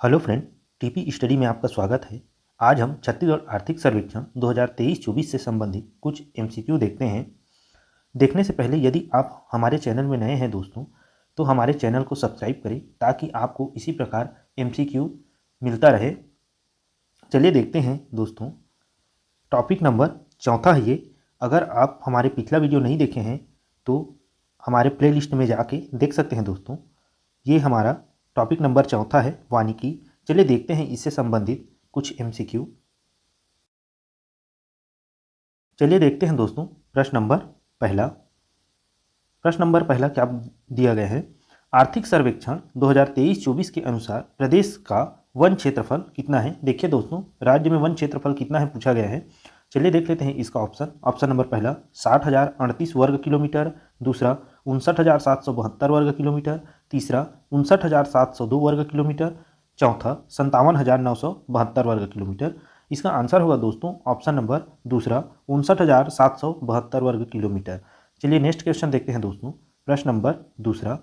Hello friend, TP study में आपका स्वागत है। आज हम छत्तीसगढ़ आर्थिक सर्वेक्षण 2023-24 से संबंधित कुछ एमसीक्यू देखते हैं। देखने से पहले यदि आप हमारे चैनल में नए हैं दोस्तों, तो हमारे चैनल को सब्सक्राइब करें ताकि आपको इसी प्रकार एमसीक्यू मिलता रहे। चलिए देखते हैं दोस्तों। टॉपिक नंबर चौथा है ये। अगर आप हमारे पिछला वीडियो नहीं देखे हैं तो हमारे प्लेलिस्ट में जाके देख सकते हैं दोस्तों। ये हमारा टॉपिक नंबर चौथा है, वानिकी। चलिए देखते हैं इससे संबंधित कुछ एमसीक्यू। चलिए देखते हैं दोस्तों। प्रश्न नंबर पहला क्या दिया गया है। आर्थिक सर्वेक्षण 2023-24 के अनुसार प्रदेश का वन क्षेत्रफल कितना है। देखिए दोस्तों, राज्य में वन क्षेत्रफल कितना है पूछा गया है। चलिए देख लेते हैं इसका ऑप्शन नंबर पहला 60,038 वर्ग किलोमीटर, दूसरा 59,772 वर्ग किलोमीटर, तीसरा 59,702 वर्ग किलोमीटर, चौथा 57,972 वर्ग किलोमीटर। इसका आंसर होगा दोस्तों ऑप्शन नंबर दूसरा 59,772 वर्ग किलोमीटर। चलिए नेक्स्ट क्वेश्चन देखते हैं दोस्तों। प्रश्न नंबर दूसरा,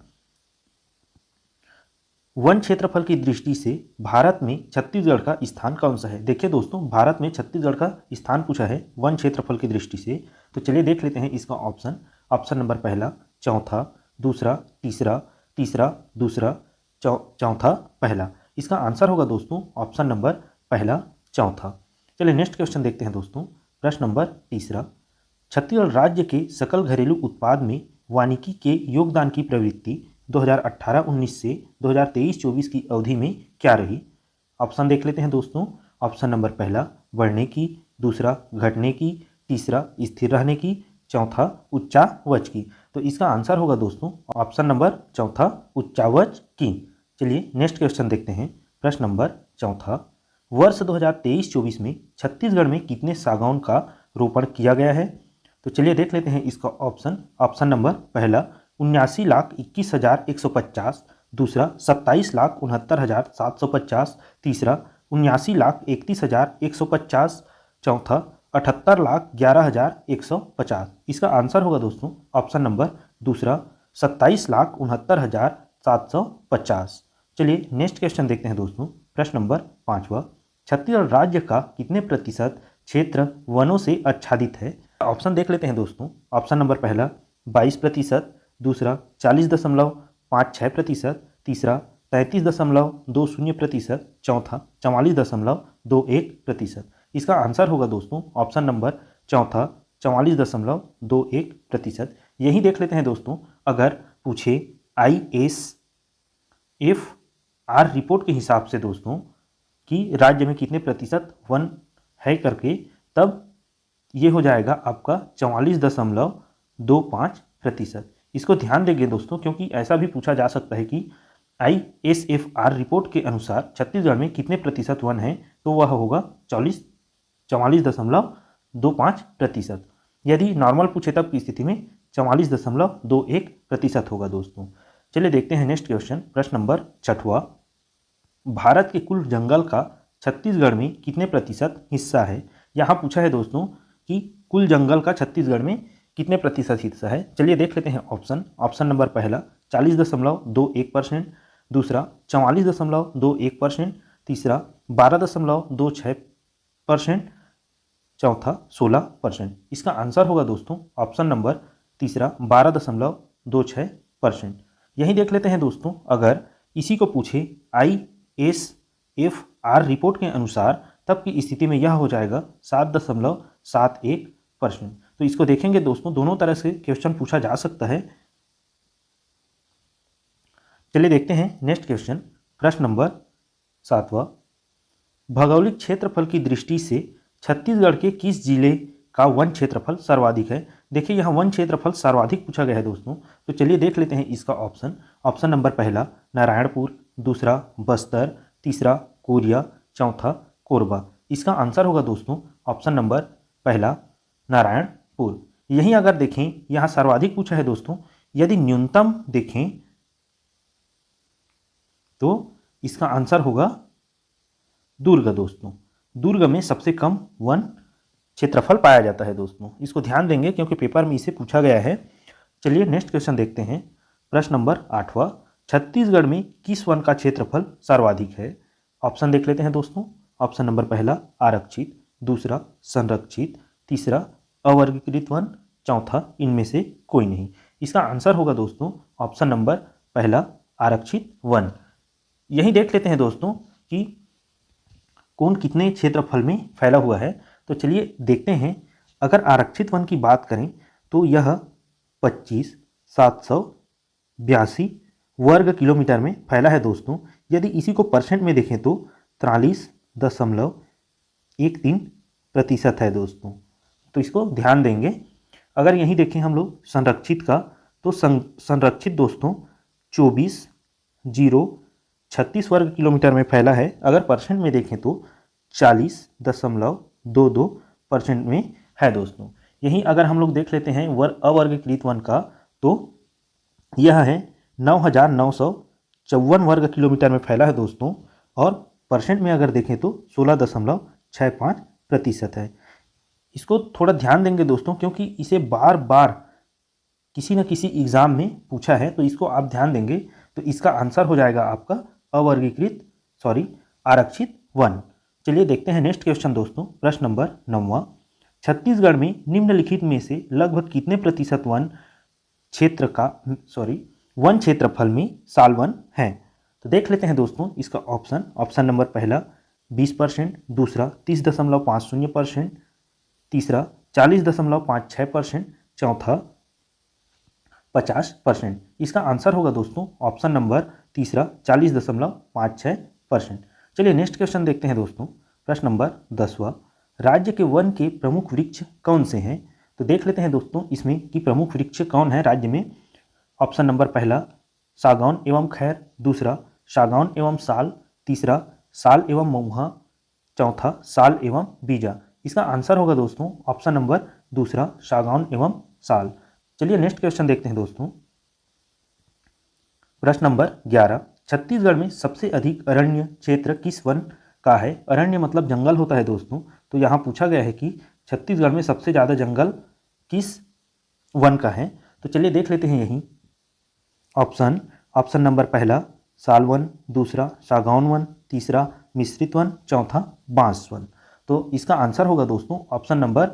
वन क्षेत्रफल की दृष्टि से भारत में छत्तीसगढ़ का स्थान कौन सा है। देखिए दोस्तों, भारत में छत्तीसगढ़ का स्थान पूछा है वन क्षेत्रफल की दृष्टि से। तो चलिए देख लेते हैं इसका ऑप्शन नंबर पहला चौथा, दूसरा तीसरा, तीसरा दूसरा, चौथा पहला। इसका आंसर होगा दोस्तों ऑप्शन नंबर पहला चौथा। चलिए नेक्स्ट क्वेश्चन देखते हैं दोस्तों। प्रश्न नंबर तीसरा, छत्तीसगढ़ राज्य के सकल घरेलू उत्पाद में वानिकी के योगदान की प्रवृत्ति 2018-19 से 2023-24 की अवधि में क्या रही। ऑप्शन देख लेते हैं दोस्तों। ऑप्शन नंबर पहला बढ़ने की, दूसरा घटने की, तीसरा स्थिर रहने की, चौथा उच्चावच की। तो इसका आंसर होगा दोस्तों ऑप्शन नंबर चौथा उच्चावच की। चलिए नेक्स्ट क्वेश्चन देखते हैं। प्रश्न नंबर चौथा, वर्ष 2023-24 में छत्तीसगढ़ में कितने सागौन का रोपण किया गया है। तो चलिए देख लेते हैं इसका ऑप्शन नंबर पहला 79,21,150, दूसरा 27,69,750, तीसरा 79,31,150, चौथा 78,11,150। इसका आंसर होगा दोस्तों ऑप्शन नंबर दूसरा 27,69,750। चलिए नेक्स्ट क्वेश्चन देखते हैं दोस्तों। प्रश्न नंबर पाँचवा, छत्तीसगढ़ राज्य का कितने प्रतिशत क्षेत्र वनों से आच्छादित है। ऑप्शन देख लेते हैं दोस्तों। ऑप्शन नंबर पहला 22%, दूसरा 40.56%, तीसरा 33.20%, चौथा 44.21%। इसका आंसर होगा दोस्तों ऑप्शन नंबर चौथा 44.21%। यही देख लेते हैं दोस्तों। अगर पूछे ISFR रिपोर्ट के हिसाब से दोस्तों कि राज्य में कितने प्रतिशत वन है करके, तब ये हो जाएगा आपका 44.25%। इसको ध्यान देंगे दोस्तों, क्योंकि ऐसा भी पूछा जा सकता है कि ISFR रिपोर्ट के अनुसार छत्तीसगढ़ में कितने प्रतिशत वन है, तो वह होगा 44.25%। यदि नॉर्मल पूछे तब की स्थिति में 44.21% होगा दोस्तों। चलिए देखते हैं नेक्स्ट क्वेश्चन। प्रश्न नंबर छठवां, भारत के कुल जंगल का छत्तीसगढ़ में कितने प्रतिशत हिस्सा है। यहाँ पूछा है दोस्तों कि कुल जंगल का छत्तीसगढ़ में कितने प्रतिशत हिस्सा है। चलिए देख लेते हैं ऑप्शन नंबर पहला 40.21%, दूसरा 44.21%, तीसरा 12.26%, चौथा 16%। इसका आंसर होगा दोस्तों ऑप्शन नंबर तीसरा 12.26%। यही देख लेते हैं दोस्तों। अगर इसी को पूछे ISFR रिपोर्ट के अनुसार, तब की स्थिति में यह हो जाएगा 7.71%। तो इसको देखेंगे दोस्तों, दोनों तरह से क्वेश्चन पूछा जा सकता है। चलिए देखते हैं नेक्स्ट क्वेश्चन। प्रश्न नंबर सातवां, भौगोलिक क्षेत्रफल की दृष्टि से छत्तीसगढ़ के किस जिले का वन क्षेत्रफल सर्वाधिक है। देखिए यहाँ वन क्षेत्रफल सर्वाधिक पूछा गया है दोस्तों। तो चलिए देख लेते हैं इसका ऑप्शन नंबर पहला नारायणपुर, दूसरा बस्तर, तीसरा कोरिया, चौथा कोरबा। इसका आंसर होगा दोस्तों ऑप्शन नंबर पहला नारायणपुर। यहीं अगर देखें, यहाँ सर्वाधिक पूछा है दोस्तों। यदि न्यूनतम देखें तो इसका आंसर होगा दुर्ग दोस्तों। दुर्ग में सबसे कम वन क्षेत्रफल पाया जाता है दोस्तों। इसको ध्यान देंगे क्योंकि पेपर में इसे पूछा गया है। चलिए नेक्स्ट क्वेश्चन देखते हैं। प्रश्न नंबर आठवां, छत्तीसगढ़ में किस वन का क्षेत्रफल सर्वाधिक है। ऑप्शन देख लेते हैं दोस्तों। ऑप्शन नंबर पहला आरक्षित, दूसरा संरक्षित, तीसरा अवर्गीकृत वन, चौथा इनमें से कोई नहीं। इसका आंसर होगा दोस्तों ऑप्शन नंबर पहला आरक्षित वन। यही देख लेते हैं दोस्तों कि कौन कितने क्षेत्रफल में फैला हुआ है। तो चलिए देखते हैं। अगर आरक्षित वन की बात करें तो यह 25,782 वर्ग किलोमीटर में फैला है दोस्तों। यदि इसी को परसेंट में देखें तो 43.13% है दोस्तों। तो इसको ध्यान देंगे। अगर यहीं देखें हम लोग संरक्षित का, तो संरक्षित दोस्तों 24,036 वर्ग किलोमीटर में फैला है। अगर परसेंट में देखें तो 40.22% में है दोस्तों। यहीं अगर हम लोग देख लेते हैं अवर्गीकृत वन का, तो यह है 9,954 वर्ग किलोमीटर में फैला है दोस्तों। और परसेंट में अगर देखें तो 16.65% है। इसको थोड़ा ध्यान देंगे दोस्तों, क्योंकि इसे बार बार किसी न किसी एग्जाम में पूछा है, तो इसको आप ध्यान देंगे। तो इसका आंसर हो जाएगा आपका आरक्षित वन। चलिए देखते हैं नेक्स्ट क्वेश्चन दोस्तों। प्रश्न नंबर 9वां, छत्तीसगढ़ में निम्नलिखित में से लगभग कितने प्रतिशत वन क्षेत्रफल में सालवन है। तो देख लेते हैं दोस्तों इसका ऑप्शन नंबर पहला 20%, दूसरा 30.50%, तीसरा 40.56%, चौथा 50%। इसका आंसर होगा दोस्तों ऑप्शन नंबर तीसरा 40.56%। चलिए नेक्स्ट क्वेश्चन देखते हैं दोस्तों। प्रश्न नंबर 10वां, राज्य के वन के प्रमुख वृक्ष कौन से हैं। तो देख लेते हैं दोस्तों इसमें कि प्रमुख वृक्ष कौन है राज्य में। ऑप्शन नंबर पहला सागौन एवं खैर, दूसरा सागौन एवं साल, तीसरा साल एवं महुआ, चौथा साल एवं बीजा। इसका आंसर होगा दोस्तों ऑप्शन नंबर दूसरा सागौन एवं साल। चलिए नेक्स्ट क्वेश्चन देखते हैं दोस्तों। प्रश्न नंबर 11, छत्तीसगढ़ में सबसे अधिक अरण्य क्षेत्र किस वन का है। अरण्य मतलब जंगल होता है दोस्तों। तो यहाँ पूछा गया है कि छत्तीसगढ़ में सबसे ज़्यादा जंगल किस वन का है। तो चलिए देख लेते हैं यहीं ऑप्शन नंबर पहला साल वन, दूसरा सागौन वन, तीसरा मिश्रित वन, चौथा बांस वन। तो इसका आंसर होगा दोस्तों ऑप्शन नंबर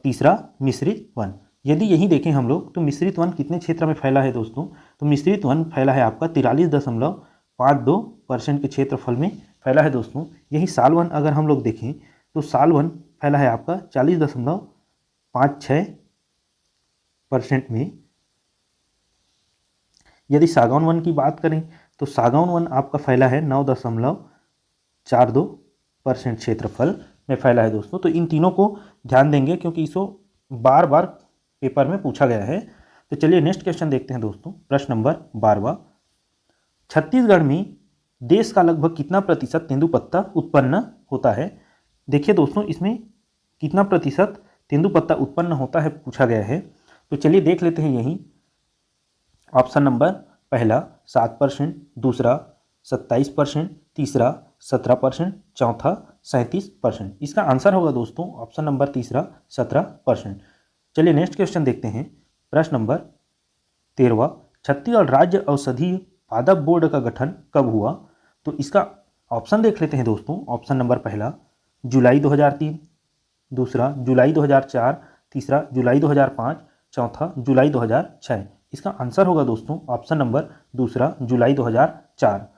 तीसरा मिश्रित वन। यदि यही देखें हम लोग तो मिश्रित वन कितने क्षेत्र में फैला है दोस्तों। तो मिश्रित वन फैला है आपका 43.52% के क्षेत्रफल में फैला है दोस्तों। यही साल वन अगर हम लोग देखें तो साल वन फैला है आपका 40.56% में। यदि सागौन वन की बात करें तो सागौन वन आपका फैला है 9.42% क्षेत्रफल में फैला है दोस्तों। तो इन तीनों को ध्यान देंगे क्योंकि इसको बार बार पेपर में पूछा गया है। तो चलिए नेक्स्ट क्वेश्चन देखते हैं दोस्तों। प्रश्न नंबर 12वां, छत्तीसगढ़ में देश का लगभग कितना प्रतिशत तेंदुपत्ता उत्पन्न होता है। देखिए दोस्तों इसमें कितना प्रतिशत तेंदुपत्ता उत्पन्न होता है पूछा गया है। तो चलिए देख लेते हैं यहीं ऑप्शन नंबर पहला 7%, दूसरा 27%, तीसरा 17%, चौथा 37%। इसका आंसर होगा दोस्तों ऑप्शन नंबर तीसरा 17%। चलिए नेक्स्ट क्वेश्चन देखते हैं। प्रश्न नंबर 13वां, छत्तीसगढ़ राज्य औषधीय पादप बोर्ड का गठन कब हुआ। तो इसका ऑप्शन देख लेते हैं दोस्तों। ऑप्शन नंबर पहला जुलाई 2003, दूसरा जुलाई 2004, तीसरा जुलाई 2005, चौथा जुलाई 2006। इसका आंसर होगा दोस्तों ऑप्शन नंबर दूसरा जुलाई 2004।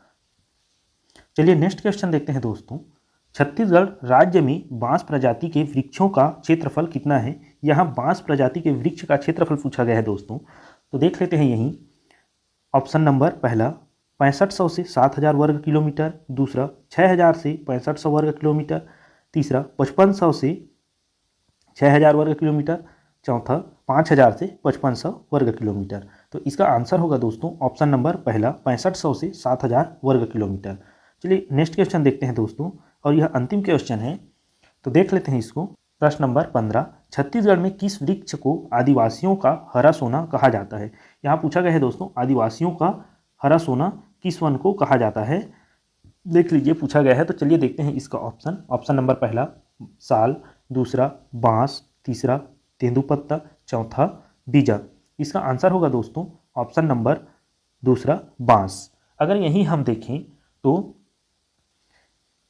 चलिए नेक्स्ट क्वेश्चन देखते हैं दोस्तों। छत्तीसगढ़ राज्य में बांस प्रजाति के वृक्षों का क्षेत्रफल कितना है। यहाँ बांस प्रजाति के वृक्ष का क्षेत्रफल पूछा गया है दोस्तों। तो देख लेते हैं यहीं ऑप्शन नंबर पहला 6500 से 7000 वर्ग किलोमीटर, दूसरा 6000 से 6500 वर्ग किलोमीटर, तीसरा 5500 से 6000 वर्ग किलोमीटर, चौथा 5000 से 5500 वर्ग किलोमीटर। तो इसका आंसर होगा दोस्तों ऑप्शन नंबर पहला 6500 से 7000 वर्ग किलोमीटर। चलिए नेक्स्ट क्वेश्चन देखते हैं दोस्तों और यह अंतिम क्वेश्चन है। तो देख लेते हैं इसको। प्रश्न नंबर 15, छत्तीसगढ़ में किस वृक्ष को आदिवासियों का हरा सोना कहा जाता है। यहाँ पूछा गया है दोस्तों आदिवासियों का हरा सोना किस वन को कहा जाता है। देख लीजिए पूछा गया है। तो चलिए देखते हैं इसका ऑप्शन नंबर पहला साल, दूसरा बांस, तीसरा तेंदुपत्ता, चौथा बीजा। इसका आंसर होगा दोस्तों ऑप्शन नंबर दूसरा बांस। अगर यहीं हम देखें तो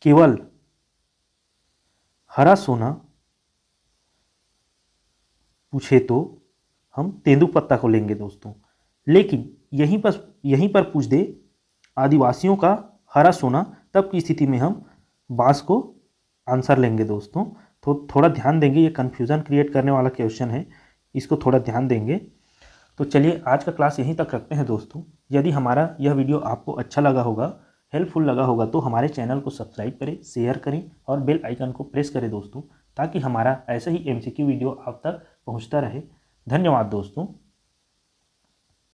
केवल हरा सोना पूछे तो हम तेंदुपत्ता को लेंगे दोस्तों। लेकिन यहीं पर पूछ दे आदिवासियों का हरा सोना, तब की स्थिति में हम बांस को आंसर लेंगे दोस्तों। तो थोड़ा ध्यान देंगे, ये कन्फ्यूज़न क्रिएट करने वाला क्वेश्चन है, इसको थोड़ा ध्यान देंगे। तो चलिए आज का क्लास यहीं तक रखते हैं दोस्तों। यदि हमारा यह वीडियो आपको अच्छा लगा होगा, हेल्पफुल लगा होगा, तो हमारे चैनल को सब्सक्राइब करें, शेयर करें और बेल आइकन को प्रेस करें दोस्तों, ताकि हमारा ऐसा ही MCQ वीडियो आप तक पहुंचता रहे। धन्यवाद दोस्तों।